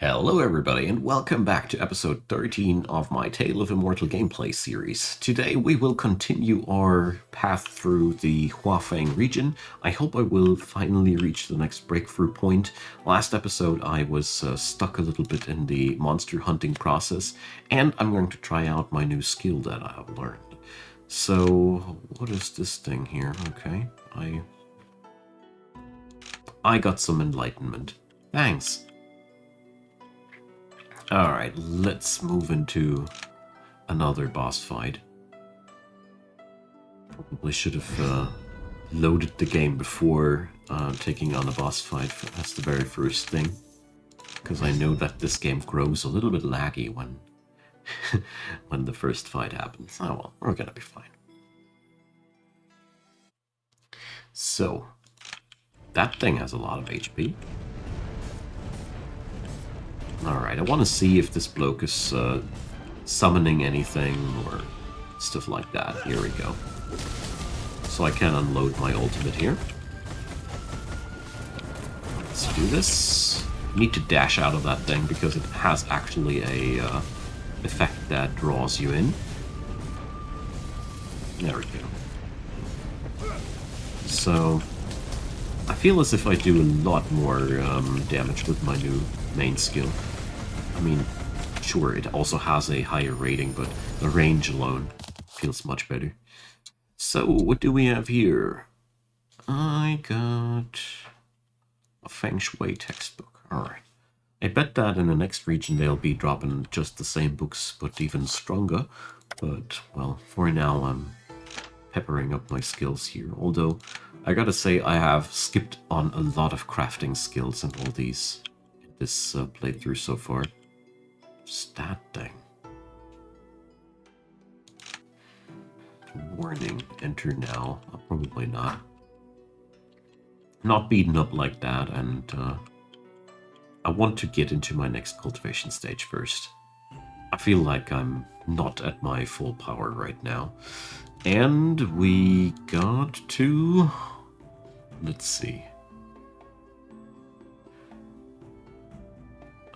Hello everybody and welcome back to episode 13 of my Tale of Immortal gameplay series. Today we will continue our path through the FENG region. I hope I will finally reach the next breakthrough point. Last episode I was stuck a little bit in the monster hunting process, and I'm going to try out my new skill that I have learned. So what is this thing here? Okay, I got some enlightenment. Thanks. Alright, let's move into another boss fight. Probably should have loaded the game before taking on a boss fight. That's the very first thing. Because I know that this game grows a little bit laggy when, when the first fight happens. Oh well, we're gonna be fine. So, that thing has a lot of HP. Alright, I want to see if this bloke is summoning anything or stuff like that. Here we go. So I can unload my ultimate here. Let's do this. Need to dash out of that thing because it has actually a effect that draws you in. There we go. So I feel as if I do a lot more damage with my new main skill. I mean, sure, it also has a higher rating, but the range alone feels much better. So, what do we have here? I got a Feng Shui textbook. Alright. I bet that in the next region they'll be dropping just the same books, but even stronger. But, well, for now I'm peppering up my skills here. Although, I gotta say I have skipped on a lot of crafting skills and all these in this playthrough so far. Just that thing. Warning, enter now. Probably not. Not beaten up like that, and I want to get into my next cultivation stage first. I feel like I'm not at my full power right now. And we got to... Let's see.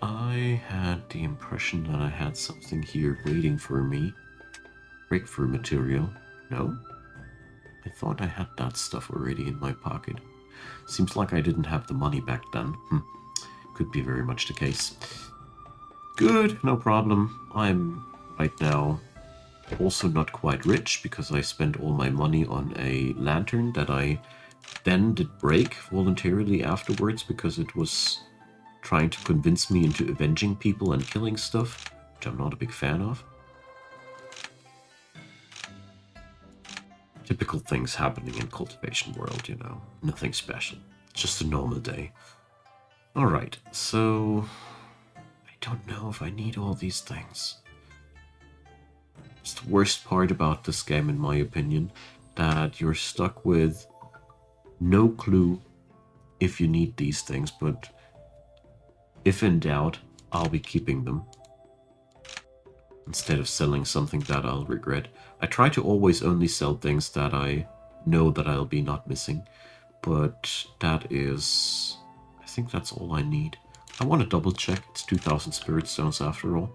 I had the impression that I had something here waiting for me. Breakthrough material. No? I thought I had that stuff already in my pocket. Seems like I didn't have the money back then. Could be very much the case. Good, no problem. I'm right now also not quite rich because I spent all my money on a lantern that I then did break voluntarily afterwards because it was trying to convince me into avenging people and killing stuff, which I'm not a big fan of. Typical things happening in cultivation world, you know. Nothing special. Just a normal day. Alright, so... I don't know if I need all these things. It's the worst part about this game, in my opinion, that you're stuck with no clue if you need these things, but if in doubt, I'll be keeping them instead of selling something that I'll regret. I try to always only sell things that I know that I'll be not missing, but that is... I think that's all I need. I want to double check. It's 2000 spirit stones after all.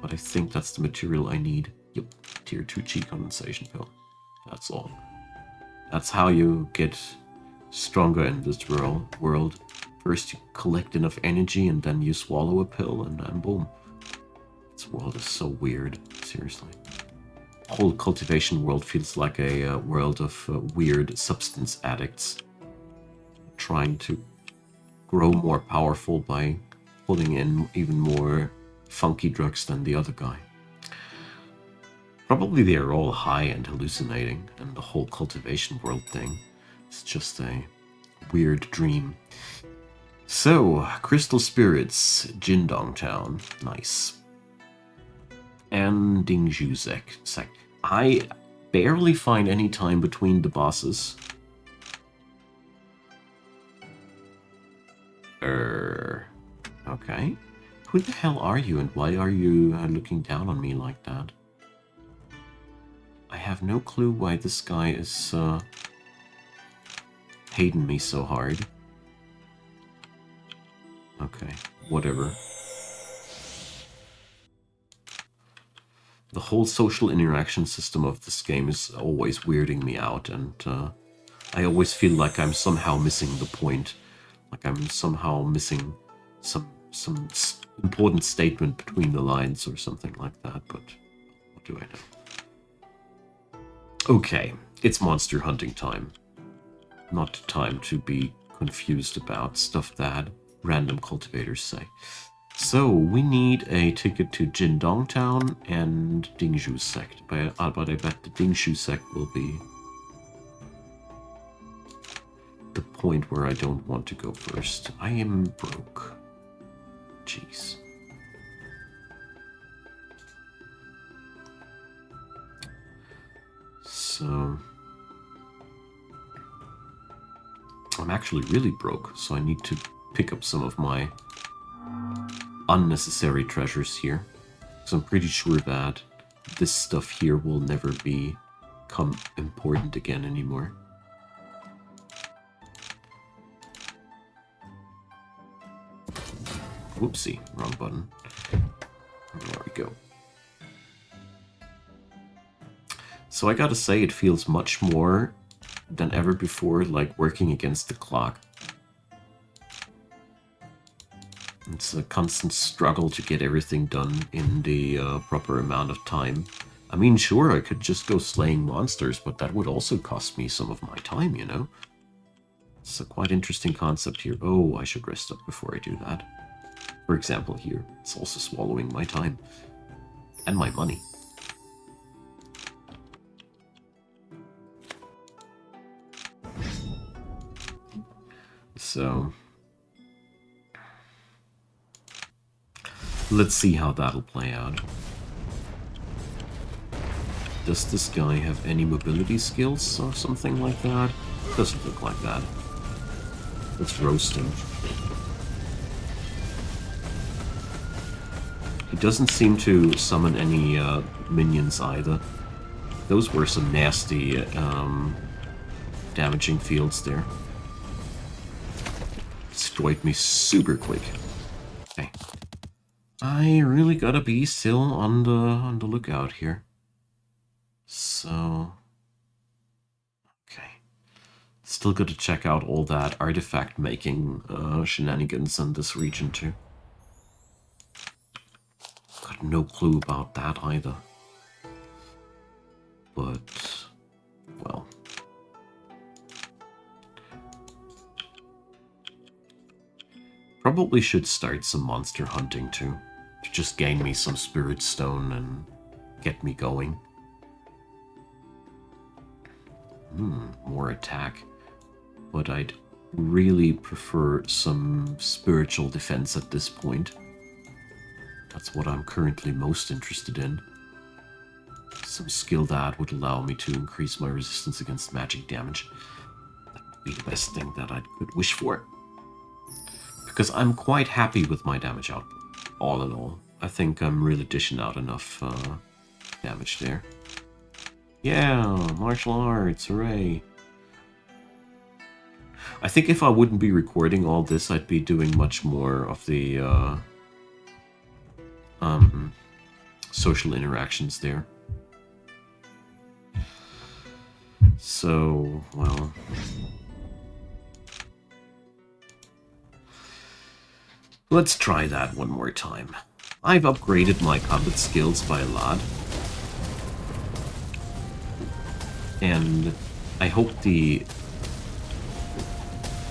But I think that's the material I need. Yep, tier 2 chi condensation pill. That's all. That's how you get stronger in this world. First you collect enough energy and then you swallow a pill and then boom. This world is so weird, seriously. The whole cultivation world feels like a world of weird substance addicts. Trying to grow more powerful by pulling in even more funky drugs than the other guy. Probably they are all high and hallucinating, and the whole cultivation world thing is just a weird dream. So, Crystal Spirits, Jindong Town, nice. And Dingzhu sect. I barely find any time between the bosses. Okay. Who the hell are you and why are you looking down on me like that? I have no clue why this guy is hating me so hard. Okay, whatever. The whole social interaction system of this game is always weirding me out, and I always feel like I'm somehow missing the point. Like I'm somehow missing some important statement between the lines or something like that, but what do I know? Okay, it's monster hunting time. Not time to be confused about stuff that random cultivators say. So, we need a ticket to Jindong Town and Dingshu Sect, but I bet the Dingshu Sect will be the point where I don't want to go first. I am broke. Jeez. So... I'm actually really broke, so I need to pick up some of my unnecessary treasures here. So I'm pretty sure that this stuff here will never become important again anymore. Whoopsie, wrong button. There we go. So I gotta say, it feels much more than ever before like working against the clock. It's a constant struggle to get everything done in the proper amount of time. I mean, sure, I could just go slaying monsters, but that would also cost me some of my time, you know? It's a quite interesting concept here. Oh, I should rest up before I do that. For example, here, it's also swallowing my time. And my money. So... let's see how that'll play out. Does this guy have any mobility skills or something like that? Doesn't look like that. Let's roast him. He doesn't seem to summon any minions either. Those were some nasty damaging fields there. Destroyed me super quick. Okay. I really gotta be still on the lookout here. So, okay. Still got to check out all that artifact making shenanigans in this region too. Got no clue about that either. But, well. Probably should start some monster hunting too. To just gain me some spirit stone and get me going. More attack. But I'd really prefer some spiritual defense at this point. That's what I'm currently most interested in. Some skill that would allow me to increase my resistance against magic damage. That would be the best thing that I could wish for. Because I'm quite happy with my damage output, all in all. I think I'm really dishing out enough damage there. Yeah, martial arts, hooray. I think if I wouldn't be recording all this, I'd be doing much more of the social interactions there. So, well... let's try that one more time. I've upgraded my combat skills by a lot. And I hope the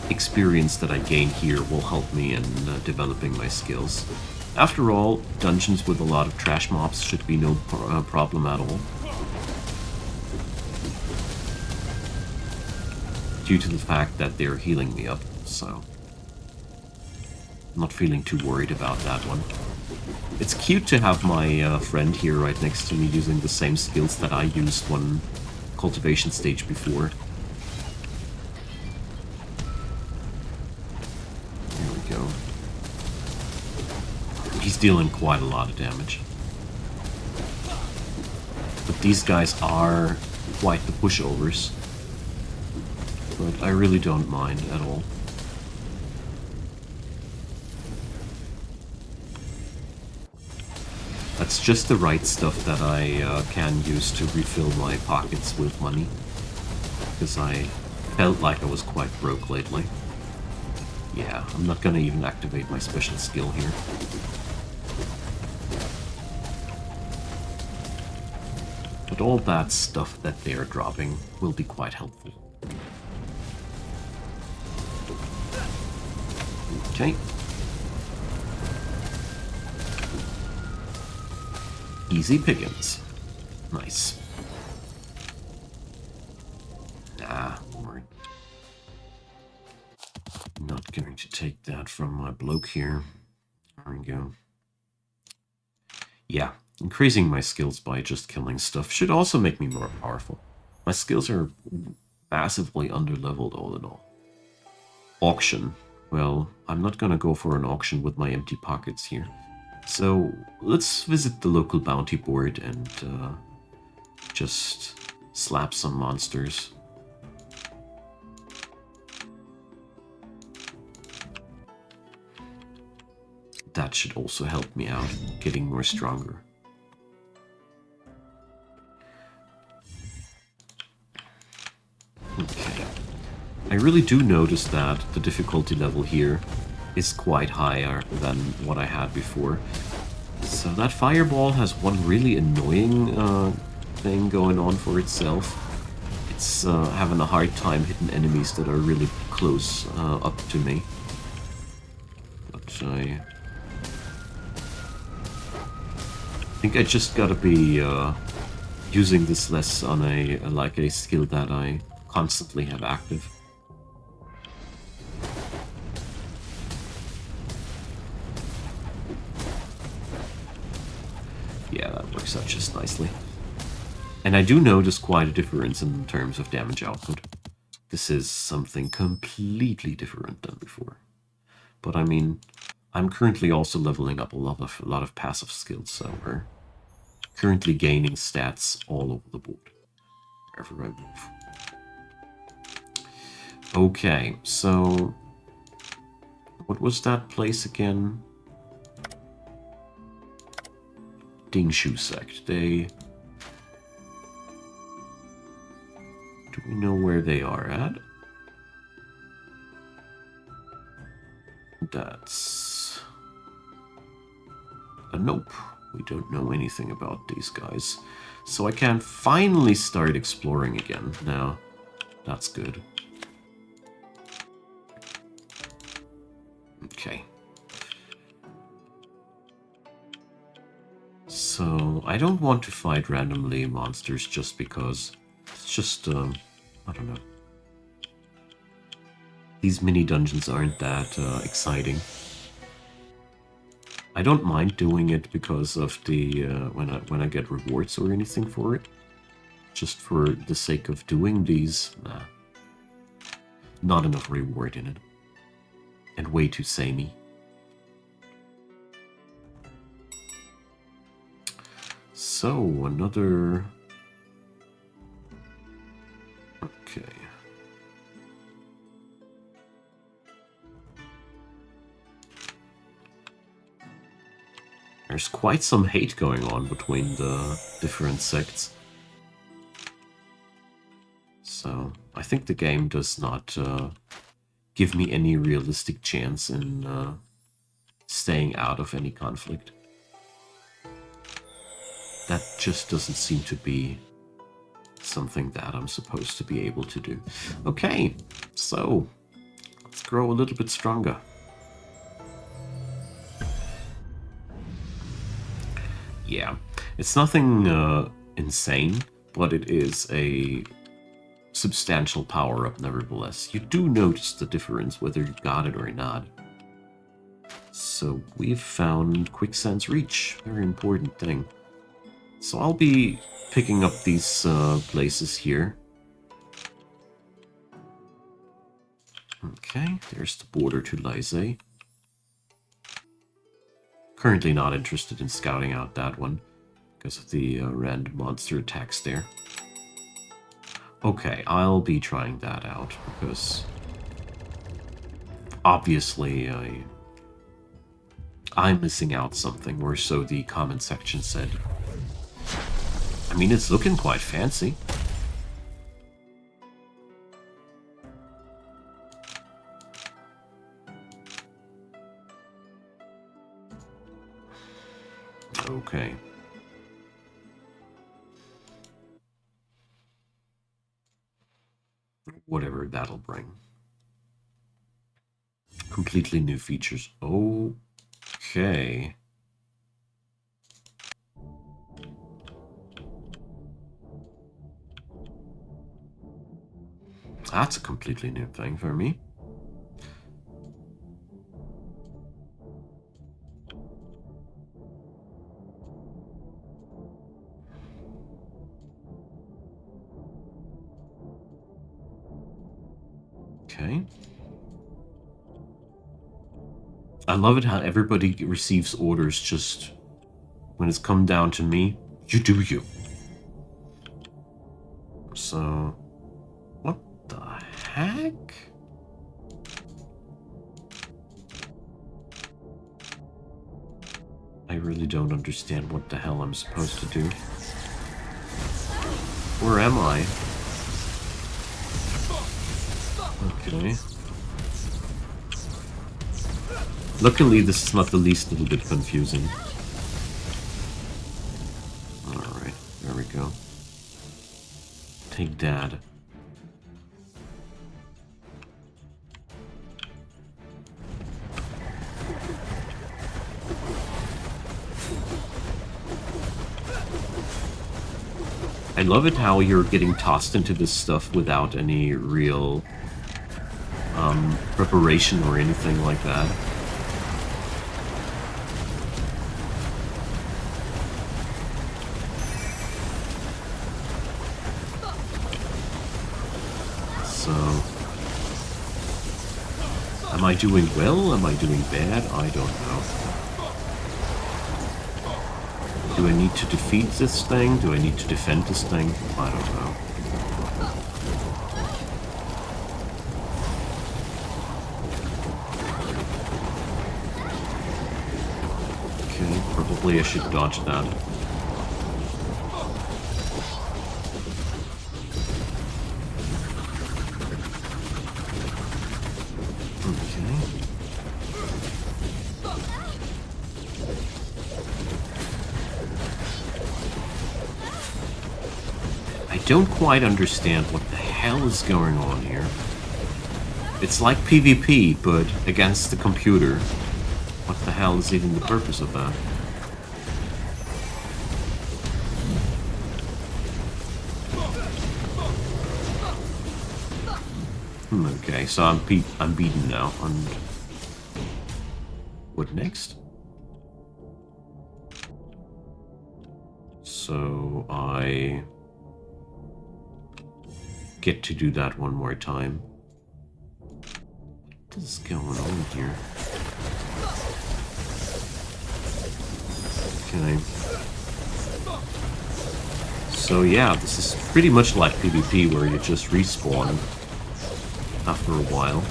experience that I gain here will help me in developing my skills. After all, dungeons with a lot of trash mobs should be no problem at all. Due to the fact that they're healing me up, so... not feeling too worried about that one. It's cute to have my friend here right next to me using the same skills that I used one cultivation stage before. There we go. He's dealing quite a lot of damage. But these guys are quite the pushovers. But I really don't mind at all. That's just the right stuff that I can use to refill my pockets with money. Because I felt like I was quite broke lately. Yeah, I'm not gonna even activate my special skill here. But all that stuff that they're dropping will be quite helpful. Okay. Easy pickings. Nice. Nah, we're not going to take that from my bloke here. There we go. Yeah, increasing my skills by just killing stuff should also make me more powerful. My skills are massively underleveled all in all. Auction. Well, I'm not gonna go for an auction with my empty pockets here. So let's visit the local bounty board and just slap some monsters. That should also help me out, getting more stronger. Okay. I really do notice that the difficulty level here is quite higher than what I had before. So that fireball has one really annoying thing going on for itself. It's having a hard time hitting enemies that are really close up to me. But I think I just gotta be using this less on a skill that I constantly have active. Yeah, that works out just nicely. And I do notice quite a difference in terms of damage output. This is something completely different than before. But I mean, I'm currently also leveling up a lot of passive skills, so we're currently gaining stats all over the board, wherever I move. Okay, so what was that place again? Dingshu sect. Do we know where they are at? That's a nope. We don't know anything about these guys. So I can finally start exploring again now. That's good. Okay. So I don't want to fight randomly monsters just because it's just, I don't know. These mini dungeons aren't that exciting. I don't mind doing it because of the when I get rewards or anything for it. Just for the sake of doing these, nah. Not enough reward in it. And way too samey. So, another... Okay. There's quite some hate going on between the different sects. So, I think the game does not give me any realistic chance in staying out of any conflict. That just doesn't seem to be something that I'm supposed to be able to do. Okay, so let's grow a little bit stronger. Yeah, it's nothing insane, but it is a substantial power-up nevertheless. You do notice the difference whether you got it or not. So we've found Quicksand's Reach, very important thing. So I'll be picking up these places here. Okay, there's the border to Lysay. Currently not interested in scouting out that one because of the random monster attacks there. Okay, I'll be trying that out because obviously I'm missing out something, or so the comment section said. I mean, it's looking quite fancy. Okay. Whatever that'll bring. Completely new features. Okay. That's a completely new thing for me. Okay. I love it how everybody receives orders just when it's come down to me. You do you. So, what the heck? I really don't understand what the hell I'm supposed to do. Where am I? Okay. Luckily, this is not the least little bit confusing. Alright, there we go. Take that. I love it how you're getting tossed into this stuff without any real preparation or anything like that. So, am I doing well? Am I doing bad? I don't know. Do I need to defeat this thing? Do I need to defend this thing? I don't know. Okay, probably I should dodge that. I don't quite understand what the hell is going on here. It's like PvP, but against the computer. What the hell is even the purpose of that? Okay, so I'm beaten now. What next? So I get to do that one more time. What is going on here? Okay. So yeah, this is pretty much like PvP where you just respawn after a while.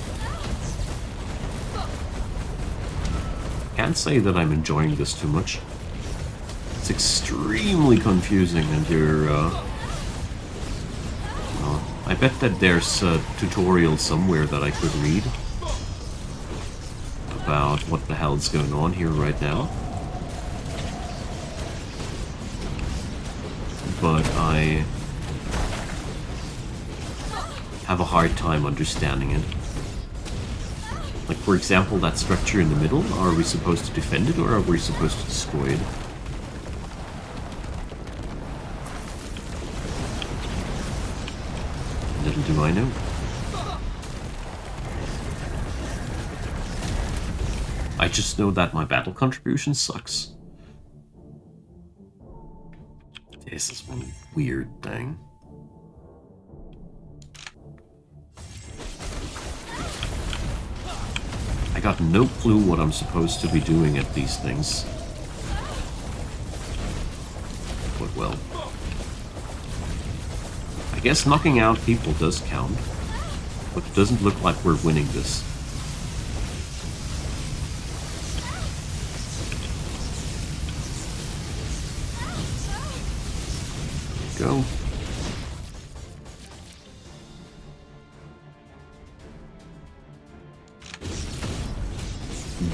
Can't say that I'm enjoying this too much. It's extremely confusing and you're, well, I bet that there's a tutorial somewhere that I could read about what the hell is going on here right now. But I have a hard time understanding it. Like, for example, that structure in the middle, are we supposed to defend it or are we supposed to destroy it? Little do I know. I just know that my battle contribution sucks. This is one weird thing. I got no clue what I'm supposed to be doing at these things. But well. I guess knocking out people does count. But it doesn't look like we're winning this. go.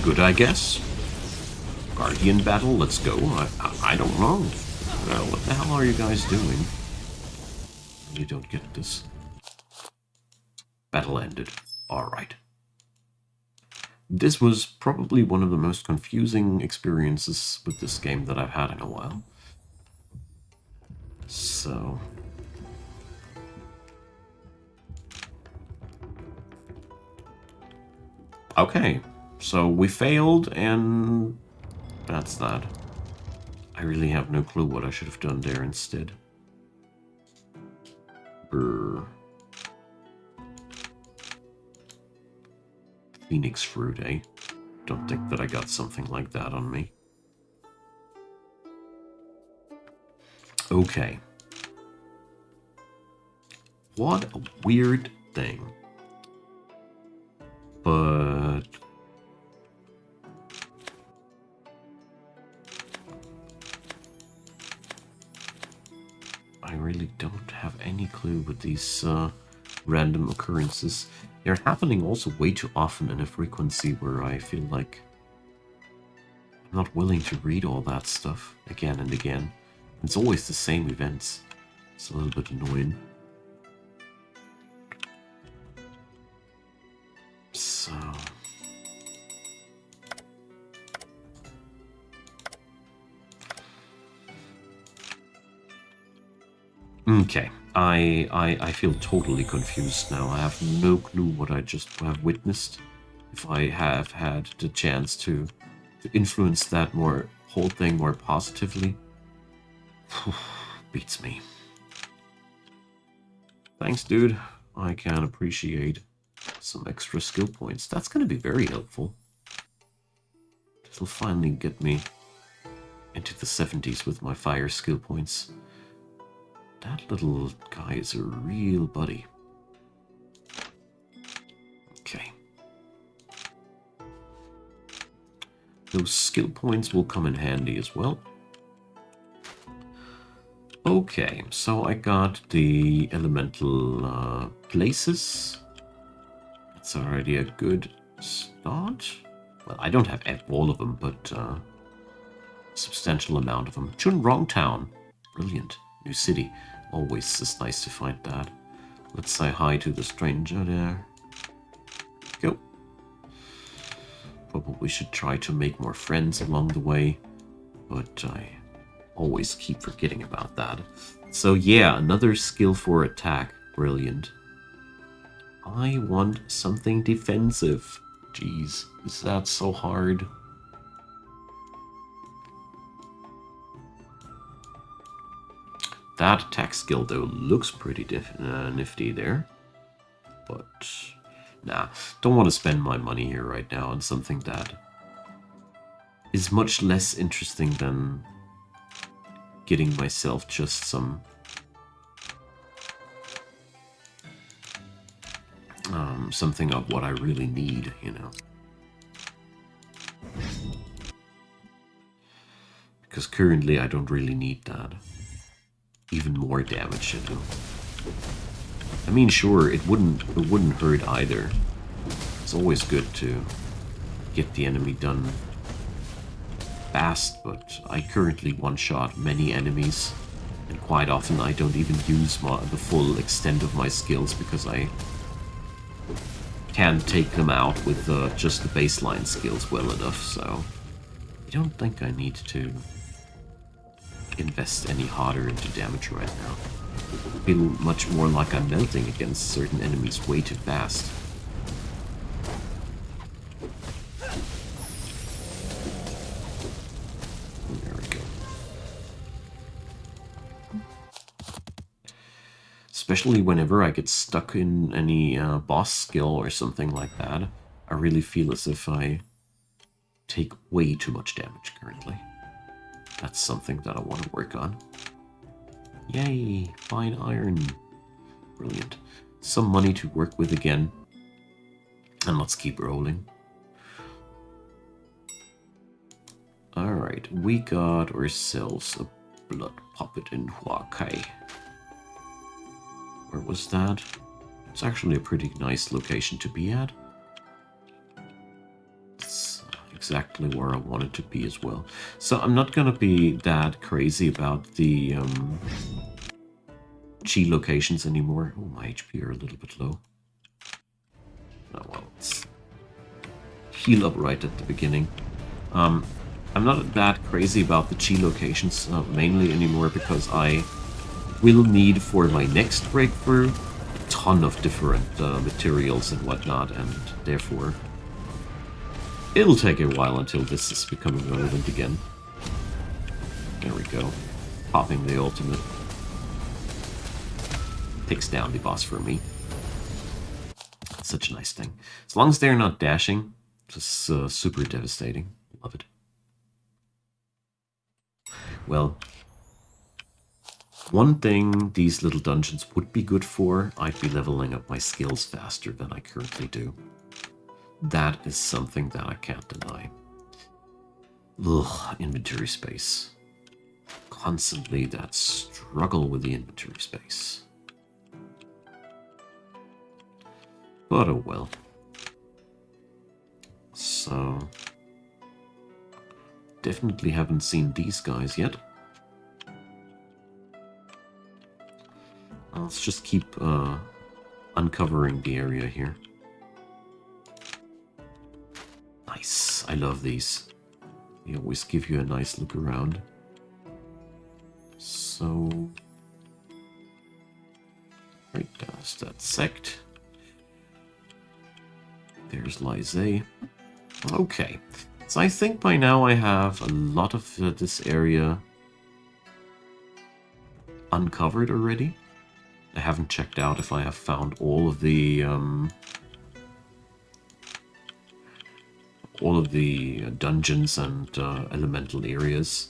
Good, I guess. Guardian battle, let's go. I don't know. What the hell are you guys doing? You don't get this. Battle ended. Alright. This was probably one of the most confusing experiences with this game that I've had in a while. So... okay, so we failed, and that's that. I really have no clue what I should have done there instead. Brr. Phoenix fruit, eh? Don't think that I got something like that on me. Okay. What a weird thing. But... I really don't have any clue with these random occurrences. They're happening also way too often in a frequency where I feel like I'm not willing to read all that stuff again and again. It's always the same events. It's a little bit annoying. So... okay, I feel totally confused now. I have no clue what I just have witnessed. If I have had the chance to influence that whole thing more positively, beats me. Thanks, dude. I can appreciate some extra skill points. That's going to be very helpful. This will finally get me into the 70s with my fire skill points. That little guy is a real buddy. Okay. Those skill points will come in handy as well. Okay, so I got the elemental places. That's already a good start. Well, I don't have all of them, but a substantial amount of them. Wrong town. Brilliant. New city. Always is nice to find that. Let's say hi to the stranger there. Go. Probably should try to make more friends along the way, but I always keep forgetting about that. So yeah, another skill for attack. Brilliant. I want something defensive. Jeez, is that so hard? That attack skill, though, looks pretty nifty there. But, nah, don't want to spend my money here right now on something that is much less interesting than getting myself just some something of what I really need, you know. Because currently I don't really need that. Even more damage, you know. I mean, sure, it wouldn't hurt either. It's always good to get the enemy done fast, but I currently one-shot many enemies, and quite often I don't even use the full extent of my skills because I can't take them out with just the baseline skills well enough, so I don't think I need to invest any harder into damage right now. I feel much more like I'm melting against certain enemies way too fast. There we go. Especially whenever I get stuck in any boss skill or something like that, I really feel as if I take way too much damage currently. That's something that I want to work on. Yay, fine iron. Brilliant. Some money to work with again. And let's keep rolling. Alright, we got ourselves a blood puppet in HUA. Where was that? It's actually a pretty nice location to be at. It's exactly where I wanted to be as well. So I'm not gonna be that crazy about the chi locations anymore. Oh, my HP are a little bit low. Oh well, let's heal up right at the beginning. I'm not that crazy about the chi locations mainly anymore because I will need for my next breakthrough a ton of different materials and whatnot, and therefore it'll take a while until this is becoming relevant again. There we go. Popping the ultimate. Takes down the boss for me. Such a nice thing. As long as they're not dashing, just super devastating. Love it. Well, one thing these little dungeons would be good for, I'd be leveling up my skills faster than I currently do. That is something that I can't deny. Ugh, inventory space. Constantly that struggle with the inventory space. But oh well. So, definitely haven't seen these guys yet. Let's just keep uncovering the area here. Nice. I love these. They always give you a nice look around. So, right, there's that sect. There's Lysé. Okay. So I think by now I have a lot of this area uncovered already. I haven't checked out if I have found all of the dungeons and elemental areas.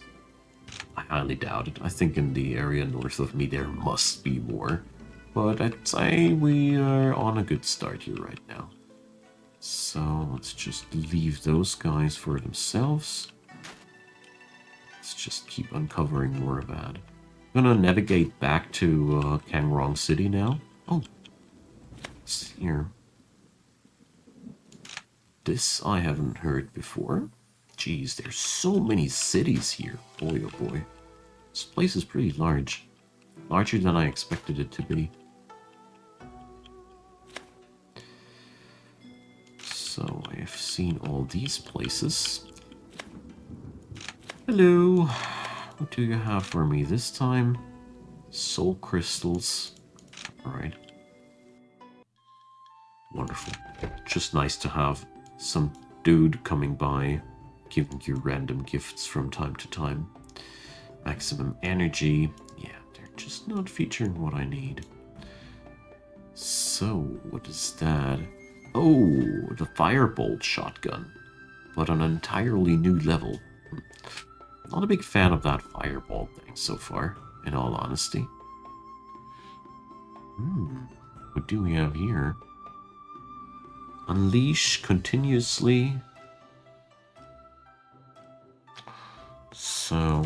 I highly doubt it. I think in the area north of me there must be more. But I'd say we are on a good start here right now. So let's just leave those guys for themselves. Let's just keep uncovering more of that. I'm gonna navigate back to Kangrong City now. Oh, it's here. This I haven't heard before. Jeez, there's so many cities here. Boy, oh boy. This place is pretty large. Larger than I expected it to be. So, I have seen all these places. Hello. What do you have for me this time? Soul crystals. Alright. Wonderful. Just nice to have some dude coming by, giving you random gifts from time to time. Maximum energy. Yeah, they're just not featuring what I need. So, what is that? Oh, the firebolt shotgun. But on an entirely new level. Not a big fan of that fireball thing so far, in all honesty. What do we have here? Unleash continuously. So,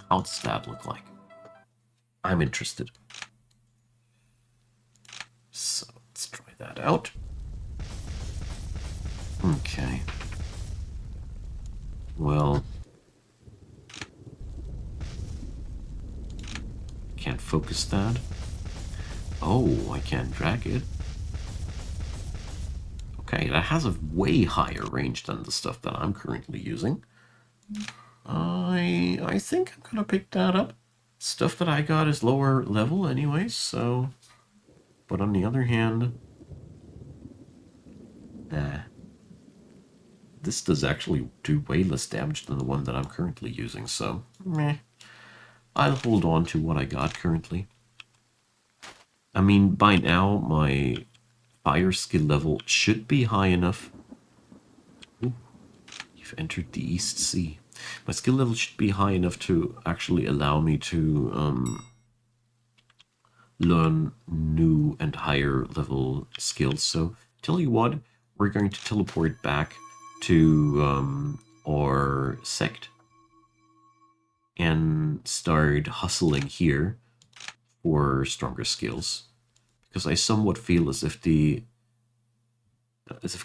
how does that look like? I'm interested. So, let's try that out. Okay. Well, can't focus that. Oh, I can't drag it. Okay, that has a way higher range than the stuff that I'm currently using. I think I'm gonna pick that up. Stuff that I got is lower level anyway, so... But on the other hand... This does actually do way less damage than the one that I'm currently using, so... Meh. I'll hold on to what I got currently. I mean, by now, my fire skill level should be high enough. Ooh, you've entered the East Sea. My skill level should be high enough to actually allow me to learn new and higher level skills. So, tell you what, we're going to teleport back to our sect and start hustling here for stronger skills. Because I somewhat feel as if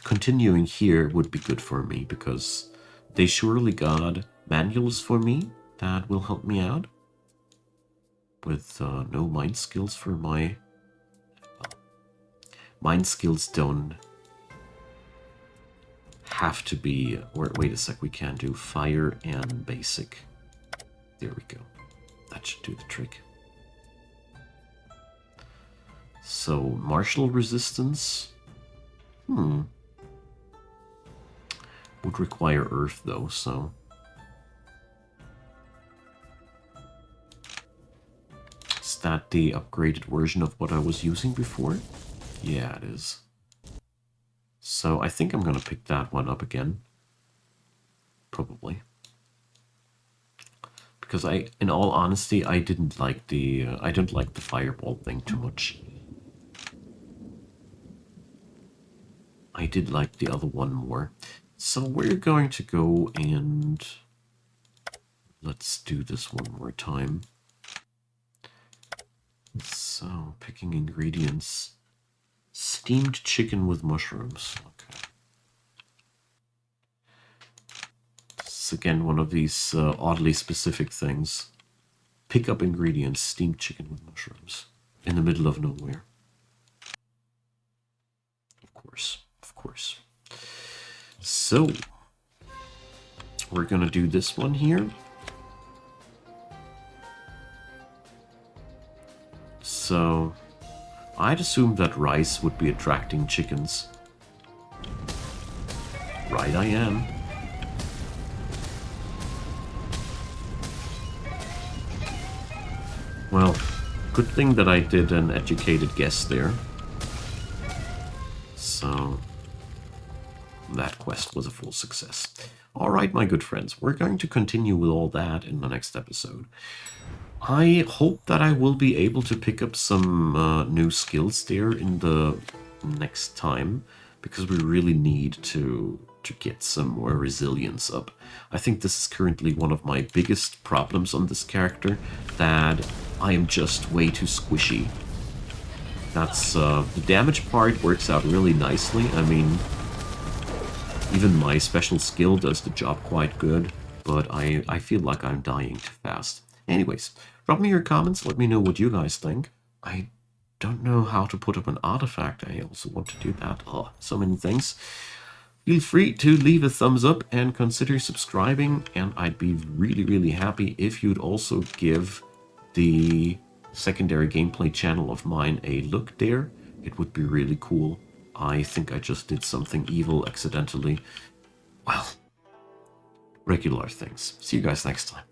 continuing here would be good for me, because they surely got manuals for me that will help me out. With no mind skills for my... mind skills don't have to be... Or wait a sec, we can do fire and basic. There we go. That should do the trick. So, martial resistance... would require earth though, so... Is that the upgraded version of what I was using before? Yeah, it is. So I think I'm gonna pick that one up again. Probably. Because in all honesty, I didn't like the fireball thing too much. I did like the other one more. So we're going to go and let's do this one more time. So, picking ingredients. Steamed chicken with mushrooms. Okay. This is again one of these oddly specific things. Pick up ingredients. Steamed chicken with mushrooms. In the middle of nowhere. Of course. Of course. So, we're going to do this one here. So, I'd assume that rice would be attracting chickens. Right I am. Well, good thing that I did an educated guess there. So, that quest was a full success. Alright, my good friends, we're going to continue with all that in the next episode. I hope that I will be able to pick up some new skills there in the next time, because we really need to get some more resilience up. I think this is currently one of my biggest problems on this character, that I am just way too squishy. That's the damage part works out really nicely. I mean, even my special skill does the job quite good, but I feel like I'm dying too fast. Anyways, drop me your comments, let me know what you guys think. I don't know how to put up an artifact, I also want to do that. Oh, so many things. Feel free to leave a thumbs up and consider subscribing, and I'd be really, really happy if you'd also give the secondary gameplay channel of mine a look there. It would be really cool. I think I just did something evil accidentally. Well, regular things. See you guys next time.